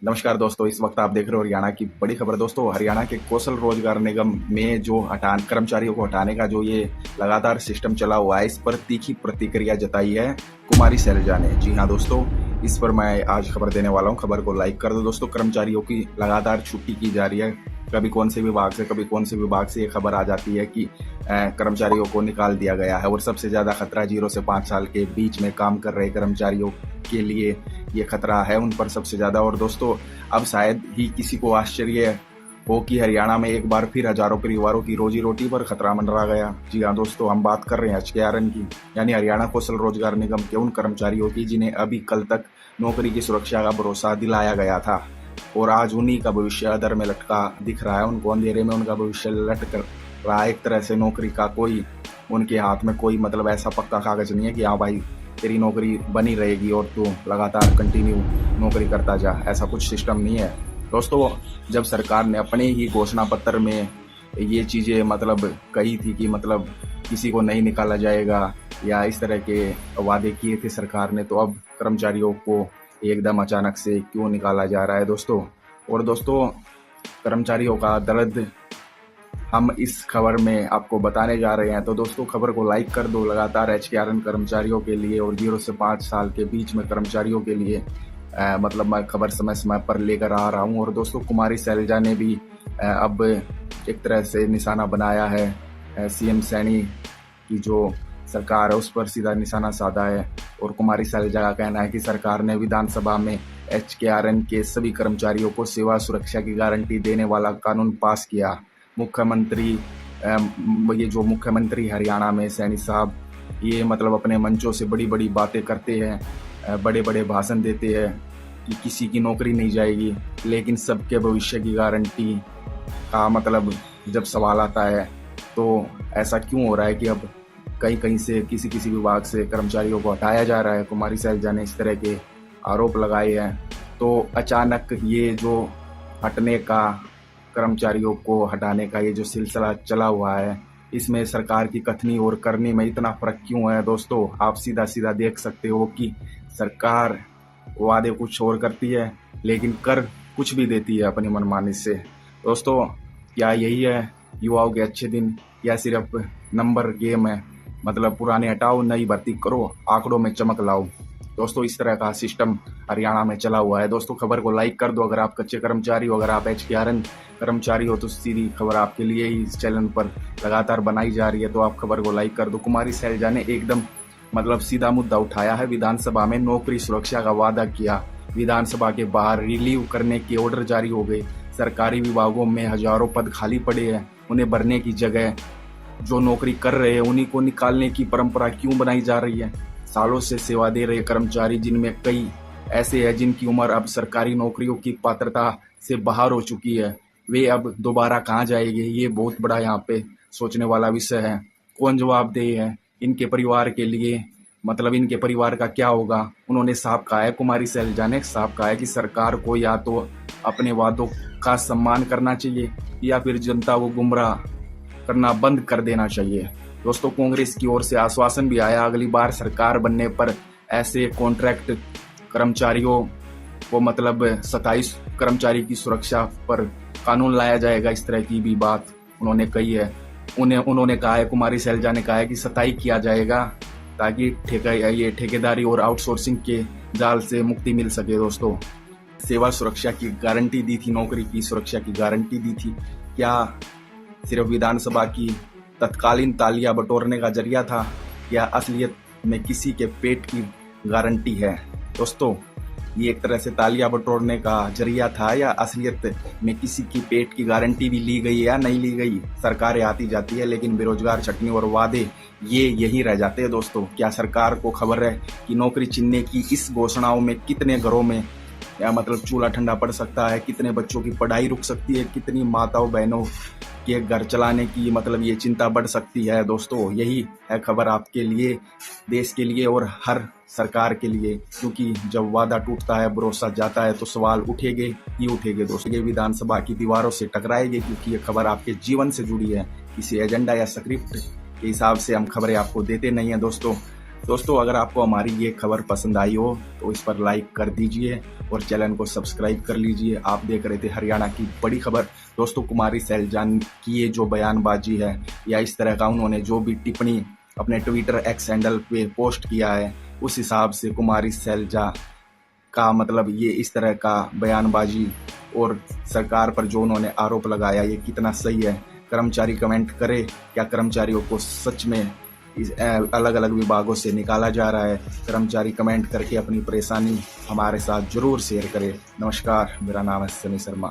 नमस्कार दोस्तों, इस वक्त आप देख रहे हो हरियाणा की बड़ी खबर। दोस्तों, हरियाणा के कौशल रोजगार निगम में जो कर्मचारियों को हटाने का जो ये लगातार सिस्टम चला हुआ है, इस पर तीखी प्रतिक्रिया जताई है कुमारी शैलजा ने। जी हाँ दोस्तों, इस पर मैं आज खबर देने वाला हूँ। खबर को लाइक कर दो दोस्तों। कर्मचारियों की लगातार छुट्टी की जा रही है। कभी कौन से विभाग से कभी कौन से विभाग से ये खबर आ जाती है कि कर्मचारियों को निकाल दिया गया है। और सबसे ज्यादा खतरा 0 से 5 साल के बीच में काम कर रहे कर्मचारियों के लिए ये खतरा है, उन पर सबसे ज्यादा। और दोस्तों, अब शायद ही किसी को आश्चर्य हो कि हरियाणा में एक बार फिर हजारों परिवारों की रोजी रोटी पर खतरा मंडरा गया। जी हाँ दोस्तों, हम बात कर रहे हैं HKRN की, यानी हरियाणा कौशल रोजगार निगम के उन कर्मचारियों की जिन्हें अभी कल तक नौकरी की सुरक्षा का भरोसा दिलाया गया था, और आज उन्हीं का भविष्य अधर में लटका दिख रहा है। उनको अंधेरे में उनका भविष्य लटक रहा है। एक तरह से नौकरी का कोई उनके हाथ में कोई ऐसा पक्का कागज नहीं है कि हाँ भाई तेरी नौकरी बनी रहेगी और तू लगातार कंटिन्यू नौकरी करता जा। ऐसा कुछ सिस्टम नहीं है दोस्तों। जब सरकार ने अपने ही घोषणा पत्र में ये चीजें कही थी कि किसी को नहीं निकाला जाएगा या इस तरह के वादे किए थे सरकार ने, तो अब कर्मचारियों को एकदम अचानक से क्यों निकाला जा रहा है दोस्तों। और दोस्तों, कर्मचारियों का दर्द हम इस खबर में आपको बताने जा रहे हैं। तो दोस्तों, खबर को लाइक कर दो। लगातार HKRN कर्मचारियों के लिए और 0 से 5 साल के बीच में कर्मचारियों के लिए मैं खबर समय समय पर लेकर आ रहा हूं। और दोस्तों, कुमारी शैलजा ने भी अब एक तरह से निशाना बनाया है। CM सैनी की जो सरकार है उस पर सीधा निशाना साधा है। और कुमारी शैलजा का कहना है कि सरकार ने विधानसभा में HKRN के सभी कर्मचारियों को सेवा सुरक्षा की गारंटी देने वाला कानून पास किया। मुख्यमंत्री ये जो मुख्यमंत्री हरियाणा में सैनी साहब, ये अपने मंचों से बड़ी बड़ी बातें करते हैं, बड़े बड़े भाषण देते हैं कि किसी की नौकरी नहीं जाएगी, लेकिन सबके भविष्य की गारंटी का जब सवाल आता है तो ऐसा क्यों हो रहा है कि अब कहीं कहीं से किसी किसी विभाग से कर्मचारियों को हटाया जा रहा है। कुमारी शैलजा ने इस तरह के आरोप लगाए हैं। तो अचानक ये जो हटने का, कर्मचारियों को हटाने का ये जो सिलसिला चला हुआ है, इसमें सरकार की कथनी और करनी में इतना फर्क क्यों है दोस्तों। आप सीधा सीधा देख सकते हो कि सरकार वादे कुछ और करती है लेकिन कर कुछ भी देती है अपनी मनमानी से। दोस्तों, क्या यही है युवाओं के अच्छे दिन, या सिर्फ नंबर गेम है? पुराने हटाओ, नई भर्ती करो, आंकड़ों में चमक लाओ। दोस्तों, इस तरह का सिस्टम हरियाणा में चला हुआ है। दोस्तों, खबर को लाइक कर दो। अगर आप कच्चे कर्मचारी हो, अगर आप HKRN कर्मचारी हो, तो सीधी खबर आपके लिए ही इस चैनल पर लगातार बनाई जा रही है, तो आप खबर को लाइक कर दो। कुमारी शैलजा ने एकदम सीधा मुद्दा उठाया है। विधानसभा में नौकरी सुरक्षा का वादा किया, विधानसभा के बाहर रिलीव करने के ऑर्डर जारी हो गए। सरकारी विभागों में हजारों पद खाली पड़े हैं, उन्हें भरने की जगह जो नौकरी कर रहे हैं उन्हीं को निकालने की परंपरा क्यों बनाई जा रही है। सालों से सेवा दे रहे कर्मचारी, जिनमें कई ऐसे हैं जिनकी उम्र अब सरकारी नौकरियों की पात्रता से बाहर हो चुकी है, वे अब दोबारा कहाँ जाएंगे? ये बहुत बड़ा यहाँ पे सोचने वाला विषय है। कौन जवाबदेह है इनके परिवार के लिए? इनके परिवार का क्या होगा? उन्होंने साफ कहा है, कुमारी शैलजा ने साफ कहा है कि सरकार को या तो अपने वादों का सम्मान करना चाहिए या फिर जनता को गुमराह करना बंद कर देना चाहिए। दोस्तों, कांग्रेस की ओर से आश्वासन भी आया, अगली बार सरकार बनने पर ऐसे कॉन्ट्रैक्ट कर्मचारियों को 27 कर्मचारी की सुरक्षा पर कानून लाया जाएगा। इस तरह की भी बात उन्होंने कही है। उन्होंने कहा है, कुमारी शैलजा ने कहा है कि 27 किया जाएगा ताकि ये ठेकेदारी और आउटसोर्सिंग के जाल से मुक्ति मिल सके। दोस्तों, सेवा सुरक्षा की गारंटी दी थी, नौकरी की सुरक्षा की गारंटी दी थी। क्या सिर्फ विधानसभा की तत्कालीन तालियां बटोरने का जरिया था, या असलियत में किसी के पेट की गारंटी है? दोस्तों, ये एक तरह से तालियां बटोरने का जरिया था, या असलियत में किसी की पेट की गारंटी भी ली गई या नहीं ली गई? सरकारें आती जाती है लेकिन बेरोजगार छटनी और वादे ये यही रह जाते हैं। दोस्तों, क्या सरकार को खबर है कि नौकरी छीनने की इस घोषणाओं में कितने घरों में या चूल्हा ठंडा पड़ सकता है, कितने बच्चों की पढ़ाई रुक सकती है, कितनी माताओं बहनों के घर चलाने की ये चिंता बढ़ सकती है? दोस्तों, यही है खबर आपके लिए, देश के लिए और हर सरकार के लिए, क्योंकि जब वादा टूटता है, भरोसा जाता है, तो सवाल उठेंगे ही उठेंगे। दोस्तों, ये विधानसभा की दीवारों से टकराएगी, क्योंकि ये खबर आपके जीवन से जुड़ी है। किसी एजेंडा या स्क्रिप्ट के हिसाब से हम खबरें आपको देते नहीं है। दोस्तों, दोस्तों अगर आपको हमारी ये खबर पसंद आई हो तो इस पर लाइक कर दीजिए और चैनल को सब्सक्राइब कर लीजिए। आप देख रहे थे हरियाणा की बड़ी खबर। दोस्तों कुमारी सैलजा की ये जो बयानबाजी है या इस तरह का उन्होंने जो भी टिप्पणी अपने ट्विटर एक्स हैंडल पे पोस्ट किया है, उस हिसाब से कुमारी सैलजा का मतलब ये इस तरह का बयानबाजी और सरकार पर जो उन्होंने आरोप लगाया ये कितना सही है। कर्मचारी कमेंट करे, क्या कर्मचारियों को सच में अलग अलग विभागों से निकाला जा रहा है? कर्मचारी कमेंट करके अपनी परेशानी हमारे साथ जरूर शेयर करें। नमस्कार, मेरा नाम है सनी शर्मा।